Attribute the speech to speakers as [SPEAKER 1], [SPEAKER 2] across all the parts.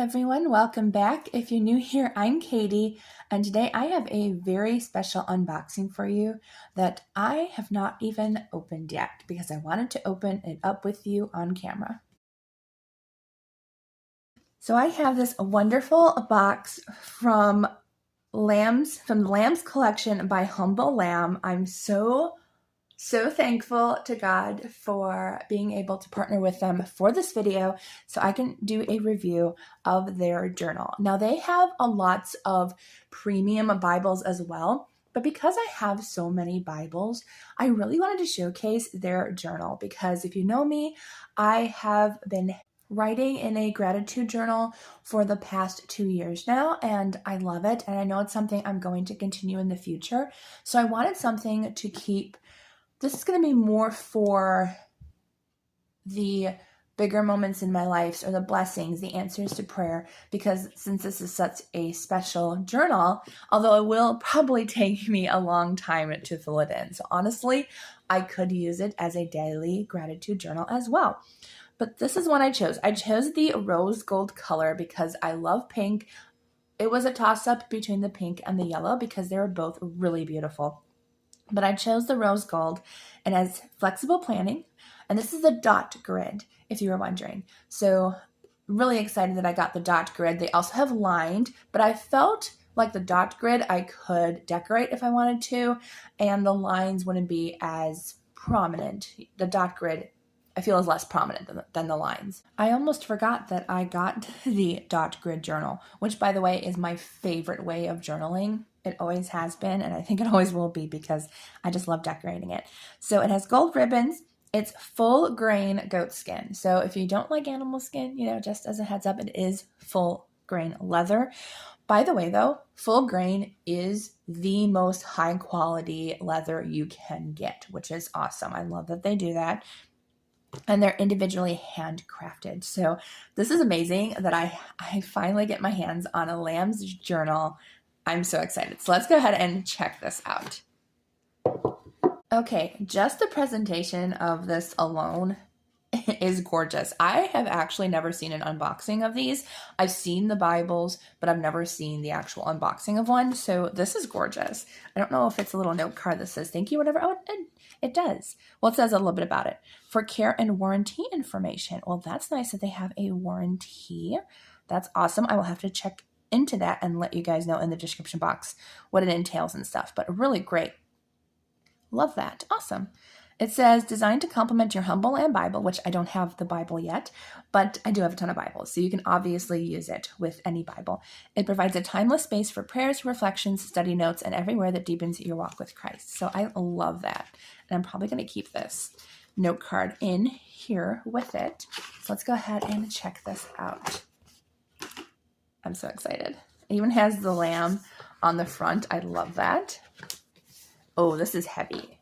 [SPEAKER 1] everyone, welcome back. If you're new here, I'm Katie, and today I have a very special unboxing for you that I have not even opened yet because I wanted to open it up with you on camera. So I have this wonderful box from the Lambs collection by Humble Lamb. I'm so thankful to God for being able to partner with them for this video so I can do a review of their journal. Now they have lots of premium Bibles as well, but because I have so many Bibles, I really wanted to showcase their journal because if you know me, I have been writing in a gratitude journal for the past 2 years now, and I love it, and I know it's something I'm going to continue in the future. So I wanted something to keep. This is going to be more for the bigger moments in my life or the blessings, the answers to prayer, because since this is such a special journal, although it will probably take me a long time to fill it in. So honestly, I could use it as a daily gratitude journal as well. But this is one I chose. I chose the rose gold color because I love pink. It was a toss-up between the pink and the yellow because they were both really beautiful. But I chose the rose gold and has flexible planning. And this is the dot grid, if you were wondering. So really excited that I got the dot grid. They also have lined, but I felt like the dot grid I could decorate if I wanted to, and the lines wouldn't be as prominent. The dot grid I feel is less prominent than the lines. I almost forgot that I got the dot grid journal, which by the way is my favorite way of journaling. It always has been, and I think it always will be because I just love decorating it. So it has gold ribbons. It's full grain goat skin. So if you don't like animal skin, just as a heads up, it is full grain leather. By the way, though, full grain is the most high quality leather you can get, which is awesome. I love that they do that. And they're individually handcrafted. So this is amazing that I finally get my hands on a Lamb's journal. I'm so excited. So let's go ahead and check this out. Okay, just the presentation of this alone is gorgeous. I have actually never seen an unboxing of these. I've seen the Bibles, but I've never seen the actual unboxing of one. So this is gorgeous. I don't know if it's a little note card that says thank you, whatever. Oh, it does. Well, it says a little bit about it. For care and warranty information. Well, that's nice that they have a warranty. That's awesome. I will have to check into that and let you guys know in the description box what it entails and stuff. But really great. Love that. Awesome. It says designed to complement your Humble Lamb Bible, which I don't have the Bible yet, but I do have a ton of Bibles, so you can obviously use it with any Bible. It provides a timeless space for prayers, reflections, study notes, and everywhere that deepens your walk with Christ. So I love that, and I'm probably going to keep this note card in here with it. So let's go ahead and check this out. I'm so excited. It even has the lamb on the front. I love that. Oh, this is heavy.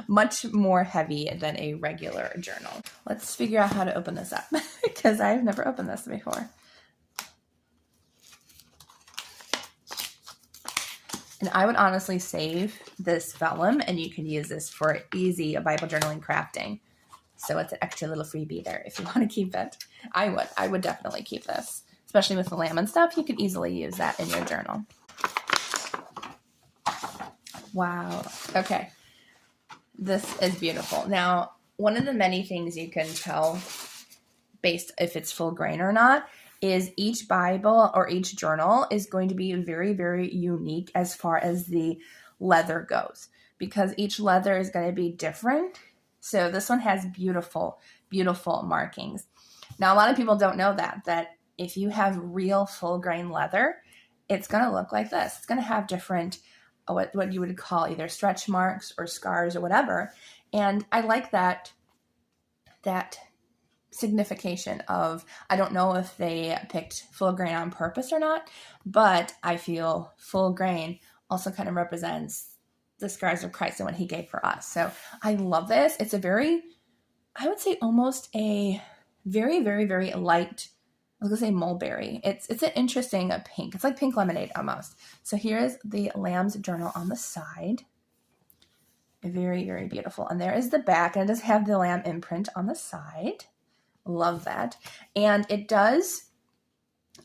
[SPEAKER 1] Much more heavy than a regular journal. Let's figure out how to open this up because I've never opened this before. And I would honestly save this vellum and you can use this for easy Bible journaling crafting. So it's an extra little freebie there if you want to keep it. I would definitely keep this, especially with the lamb and stuff. You could easily use that in your journal. Wow. Okay. This is beautiful. Now, one of the many things you can tell based if it's full grain or not is each Bible or each journal is going to be very, very unique as far as the leather goes because each leather is going to be different. So this one has beautiful, beautiful markings. Now, a lot of people don't know that if you have real full grain leather, it's going to look like this. It's going to have different what you would call either stretch marks or scars or whatever. And I like that signification of, I don't know if they picked full grain on purpose or not, but I feel full grain also kind of represents the scars of Christ and what he gave for us. So I love this. It's a very, I would say almost a very, very, very light, I was going to say mulberry. It's an interesting pink. It's like pink lemonade almost. So here's the Lamb's journal on the side. Very, very beautiful. And there is the back. And it does have the lamb imprint on the side. Love that. And it does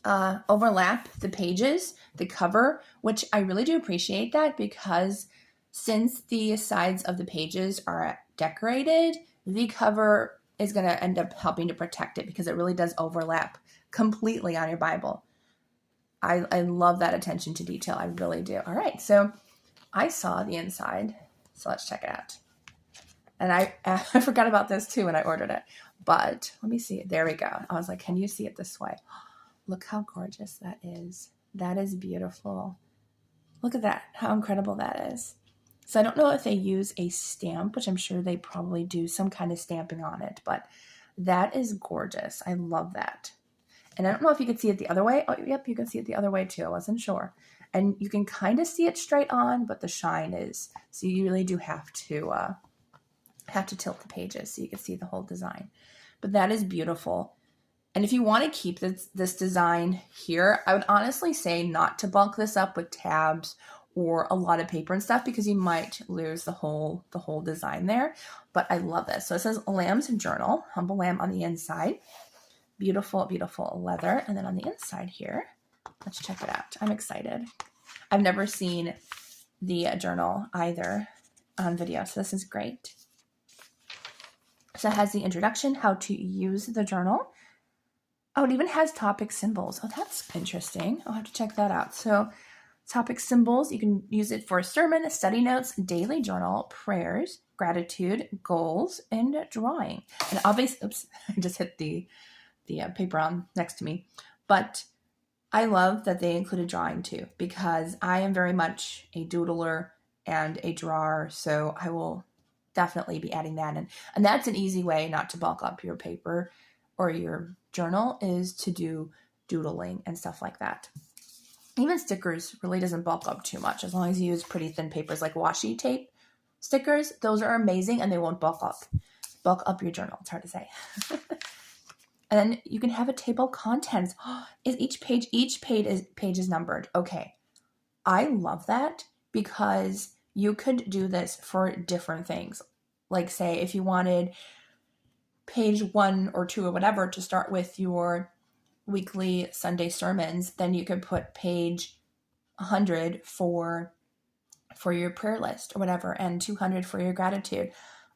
[SPEAKER 1] overlap the pages, the cover, which I really do appreciate that, because since the sides of the pages are decorated, the cover is going to end up helping to protect it, because it really does overlap completely on your Bible. I love that attention to detail. I really do. All right, so I saw the inside, so let's check it out. And I forgot about this too when I ordered it, but let me see. There we go. I was like, can you see it this way? Look how gorgeous that is. That is beautiful. Look at that, how incredible that is. So I don't know if they use a stamp, which I'm sure they probably do some kind of stamping on it, but that is gorgeous. I love that. And I don't know if you can see it the other way. Oh, yep, you can see it the other way too. I wasn't sure. And you can kind of see it straight on, but the shine is, so you really do have to tilt the pages so you can see the whole design. But that is beautiful. And if you want to keep this design here, I would honestly say not to bulk this up with tabs or a lot of paper and stuff, because you might lose the whole design there. But I love this. So it says Lamb's Journal, Humble Lamb on the inside. Beautiful, beautiful leather. And then on the inside here, let's check it out. I'm excited. I've never seen the journal either on video, so this is great. So it has the introduction, how to use the journal. Oh, it even has topic symbols. Oh, that's interesting. I'll have to check that out. So topic symbols, you can use it for sermon, study notes, daily journal, prayers, gratitude, goals, and drawing. And obviously, oops, I just hit the paper on next to me. But I love that they included drawing too, because I am very much a doodler and a drawer. So I will definitely be adding that in. And that's an easy way not to bulk up your paper or your journal, is to do doodling and stuff like that. Even stickers really doesn't bulk up too much, as long as you use pretty thin papers like washi tape stickers. Those are amazing, and they won't bulk up your journal. It's hard to say. And then you can have a table of contents. Is each page is numbered. Okay. I love that, because you could do this for different things. Like, say, if you wanted page 1 or 2 or whatever to start with your weekly Sunday sermons, then you could put page 100 for your prayer list or whatever, and 200 for your gratitude.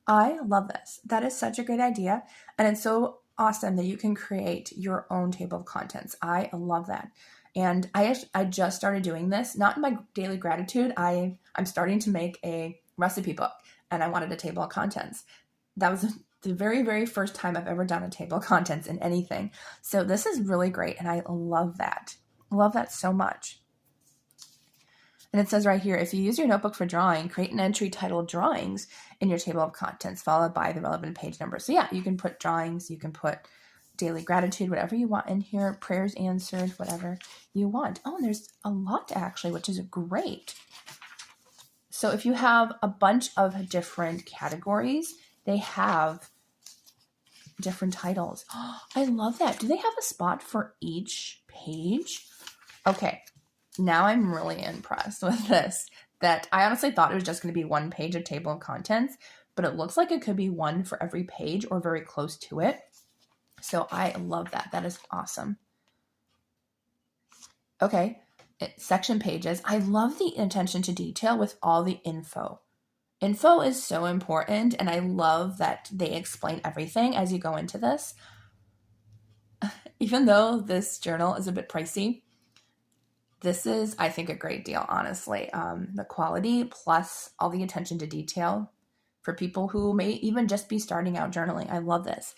[SPEAKER 1] I love this. That is such a great idea. And it's so awesome that you can create your own table of contents. I love that. And I just started doing this, not in my daily gratitude. I'm starting to make a recipe book, and I wanted a table of contents. That was the very, very first time I've ever done a table of contents in anything. So this is really great, and I love that. I love that so much. And it says right here, if you use your notebook for drawing, create an entry titled Drawings in your table of contents, followed by the relevant page number. So yeah, you can put drawings, you can put daily gratitude, whatever you want in here, prayers answered, whatever you want. Oh, and there's a lot actually, which is great. So if you have a bunch of different categories, they have different titles. Oh, I love that. Do they have a spot for each page? Okay, now I'm really impressed with this. That I honestly thought it was just going to be one page of table of contents, but it looks like it could be one for every page or very close to it. So I love that. That is awesome. Okay, section pages. I love the attention to detail with all the info. Info is so important, and I love that they explain everything as you go into this. Even though this journal is a bit pricey, this is, I think, a great deal, honestly. The quality plus all the attention to detail for people who may even just be starting out journaling. I love this.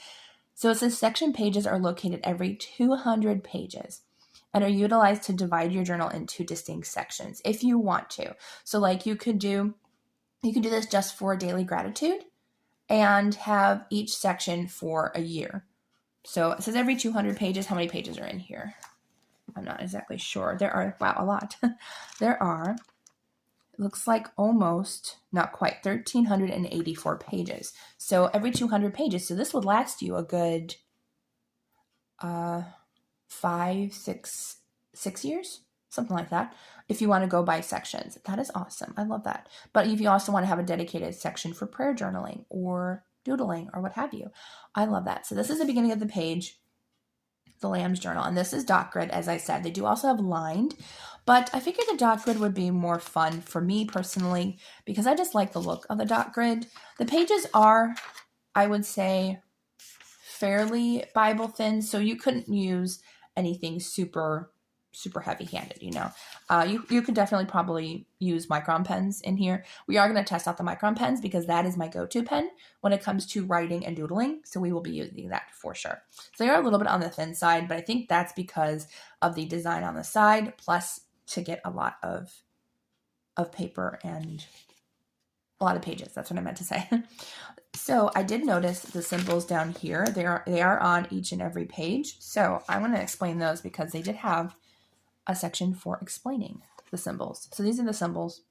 [SPEAKER 1] So it says section pages are located every 200 pages and are utilized to divide your journal into distinct sections if you want to. So like you could do this just for daily gratitude and have each section for a year. So it says every 200 pages. How many pages are in here? I'm not exactly sure. There are, wow, a lot. There are, it looks like almost, not quite, 1,384 pages. So every 200 pages. So this would last you a good 5, 6 years, something like that, if you want to go by sections. That is awesome. I love that. But if you also want to have a dedicated section for prayer journaling or doodling or what have you, I love that. So this is the beginning of the page. the Lamb's journal. And this is dot grid, as I said. They do also have lined, but I figured the dot grid would be more fun for me personally because I just like the look of the dot grid. The pages are, I would say, fairly Bible thin, so you couldn't use anything super heavy-handed, you know. You could definitely probably use micron pens in here. We are going to test out the micron pens because that is my go-to pen when it comes to writing and doodling, so we will be using that for sure. So they are a little bit on the thin side, but I think that's because of the design on the side, plus to get a lot of paper and a lot of pages. That's what I meant to say. So I did notice the symbols down here. They are on each and every page. So I want to explain those because they did have a section for explaining the symbols. So these are the symbols.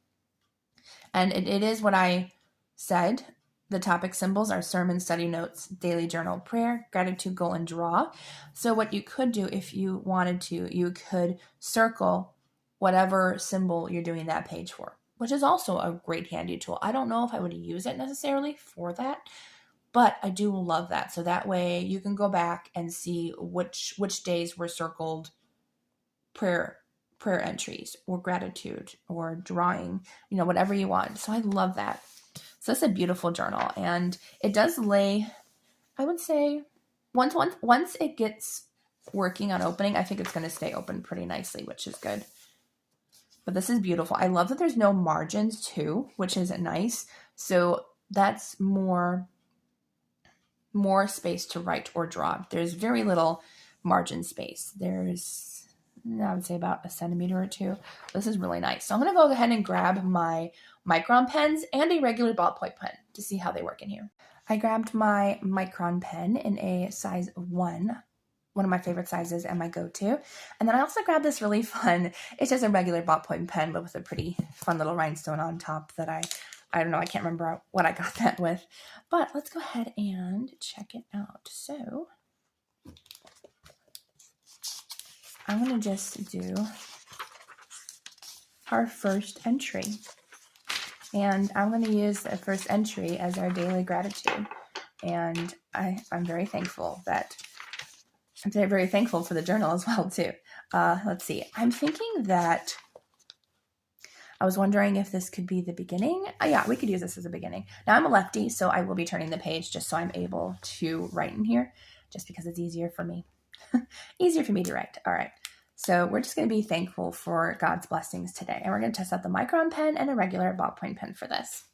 [SPEAKER 1] And it is what I said. The topic symbols are sermon, study notes, daily journal, prayer, gratitude, goal, and draw. So what you could do if you wanted to, you could circle whatever symbol you're doing that page for, which is also a great handy tool. I don't know if I would use it necessarily for that, but I do love that. So that way you can go back and see which days were circled prayer entries or gratitude or drawing, you know, whatever you want. So I love that. So it's a beautiful journal, and it does lay, I would say, once it gets working on opening, I think it's going to stay open pretty nicely, which is good. But this is beautiful. I love that there's no margins too, which is nice. So that's more space to write or draw. There's very little margin space. There's, I would say, about a centimeter or two. This is really nice. So I'm going to go ahead and grab my micron pens and a regular ballpoint pen to see how they work in here. I grabbed my micron pen in a size 1 of my favorite sizes and my go-to. And then I also grabbed this really fun, it's just a regular ballpoint pen, but with a pretty fun little rhinestone on top that I don't know, I can't remember what I got that with. But let's go ahead and check it out. So I'm going to just do our first entry. And I'm going to use the first entry as our daily gratitude. And I'm very thankful that I'm very thankful for the journal as well, too. Let's see. I'm thinking that I was wondering if this could be the beginning. Yeah, we could use this as a beginning. Now, I'm a lefty, so I will be turning the page just so I'm able to write in here, just because it's easier for me. Easier for me to write. All right. So we're just going to be thankful for God's blessings today. And we're going to test out the micron pen and a regular ballpoint pen for this.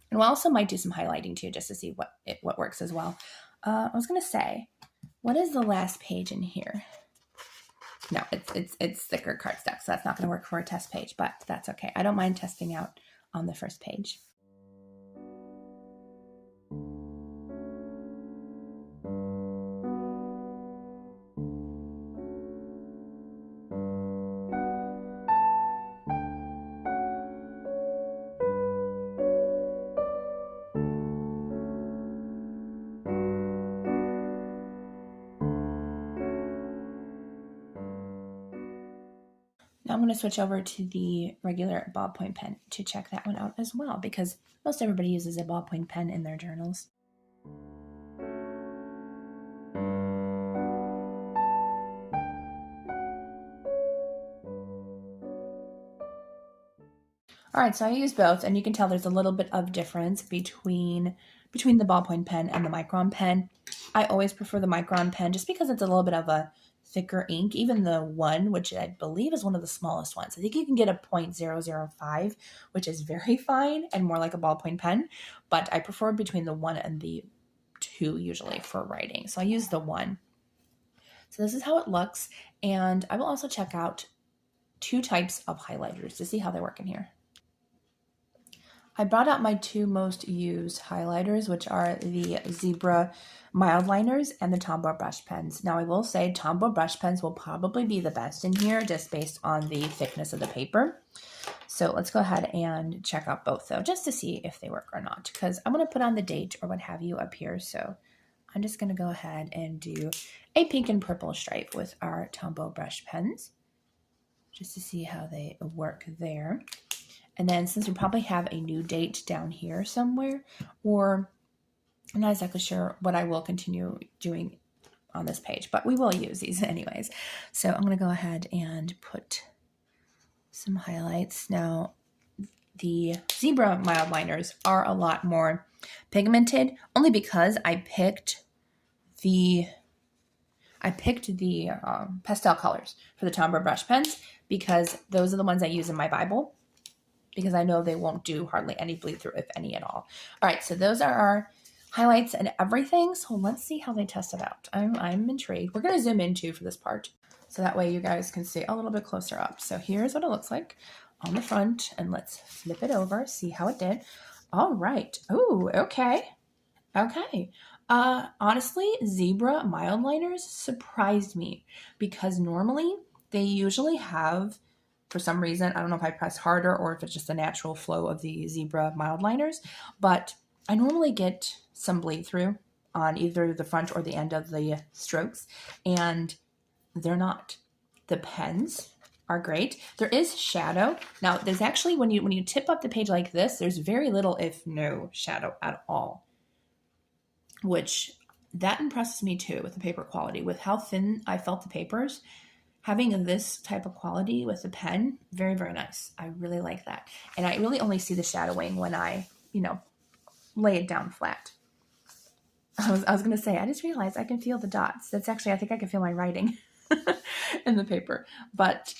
[SPEAKER 1] And we also might do some highlighting, too, just to see what works as well. I was going to say, what is the last page in here? No, it's thicker cardstock, so that's not going to work for a test page, but that's okay. I don't mind testing out on the first page. Now I'm going to switch over to the regular ballpoint pen to check that one out as well, because most everybody uses a ballpoint pen in their journals. All right, so I use both, and you can tell there's a little bit of difference between the ballpoint pen and the micron pen. I always prefer the micron pen just because it's a little bit of a thicker ink. Even the 1, which I believe is one of the smallest ones. I think you can get a 0.005, which is very fine and more like a ballpoint pen, but I prefer between the 1 and the 2 usually for writing. So I use the 1. So this is how it looks, and I will also check out 2 types of highlighters to see how they work in here. I brought out my 2 most used highlighters, which are the Zebra mild liners and the Tombow brush pens. Now, I will say Tombow brush pens will probably be the best in here just based on the thickness of the paper. So let's go ahead and check out both, though, just to see if they work or not, because I'm going to put on the date or what have you up here. So I'm just going to go ahead and do a pink and purple stripe with our Tombow brush pens just to see how they work there. And then since we probably have a new date down here somewhere, or I'm not exactly sure what I will continue doing on this page, but we will use these anyways. So I'm going to go ahead and put some highlights. Now, the zebra mild liners are a lot more pigmented, only because I picked the pastel colors for the Tombow brush pens, because those are the ones I use in my Bible, because I know they won't do hardly any bleed through, if any at all. All right, so those are our highlights and everything. So let's see how they test it out. I'm intrigued. We're going to zoom in too for this part, so that way you guys can see a little bit closer up. So here's what it looks like on the front, and let's flip it over, see how it did. All right. Oh, okay. Okay. Honestly, zebra mild liners surprised me, because normally they usually have, for some reason, I don't know if I press harder or if it's just the natural flow of the zebra mild liners, but I normally get some bleed through on either the front or the end of the strokes, and they're not. The pens are great. There is shadow. Now, there's actually, when you tip up the page like this, there's very little, if no, shadow at all, which that impresses me too with the paper quality, with how thin I felt the papers. Having this type of quality with the pen, very, very nice. I really like that. And I really only see the shadowing when I, lay it down flat. I was going to say, I just realized I can feel the dots. That's actually, I think I can feel my writing in the paper, but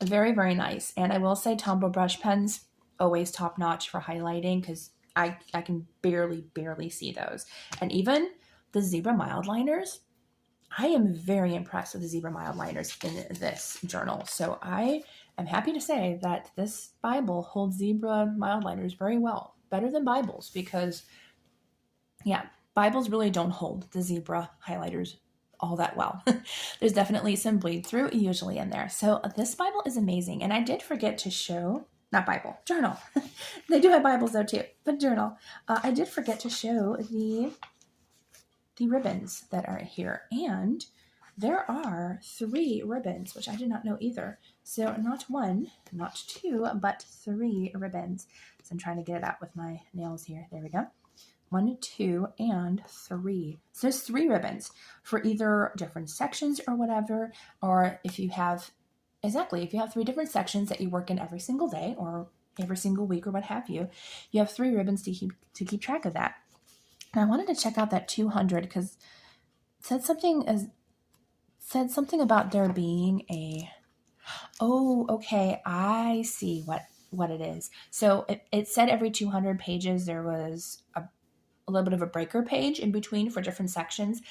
[SPEAKER 1] very, very nice. And I will say Tombow brush pens, always top notch for highlighting, because I can barely see those. And even the zebra mild liners, I am very impressed with the zebra mild liners in this journal. So I am happy to say that this Bible holds zebra mild liners very well, better than Bibles, because yeah, Bibles really don't hold the zebra highlighters all that well. There's definitely some bleed through usually in there. So this Bible is amazing. And I did forget to show, not Bible, journal. They do have Bibles though too, but journal. I did forget to show the ribbons that are here. And there are 3 ribbons, which I did not know either. So not 1, not 2, but 3 ribbons. So I'm trying to get it out with my nails here. There we go. 1, 2, and 3. So there's 3 ribbons for either different sections or whatever, or if you have, if you have 3 different sections that you work in every single day or every single week or what have you, you have 3 ribbons to keep track of that. And I wanted to check out that 200, because it said something about there being a, oh, okay, I see what it is. So it said every 200 pages there was a little bit of a breaker page in between for different sections.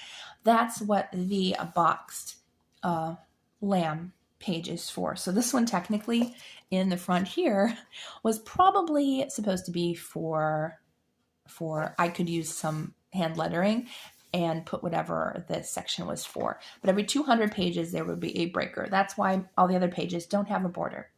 [SPEAKER 1] That's what the boxed lamb page is for. So this one technically in the front here was probably supposed to be for I could use some hand lettering and put whatever this section was for. But every 200 pages there would be a breaker. That's why all the other pages don't have a border.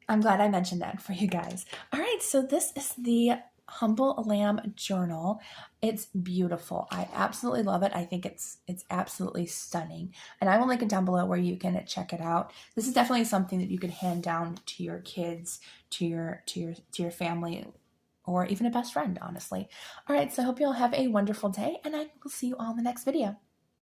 [SPEAKER 1] I'm glad I mentioned that for you guys. All right, so this is the Humble Lamb journal. It's beautiful. I absolutely love it. I think it's absolutely stunning. And I will link it down below where you can check it out. This is definitely something that you could hand down to your kids, to your family, or even a best friend, honestly. All right, so I hope you all have a wonderful day, and I will see you all in the next video.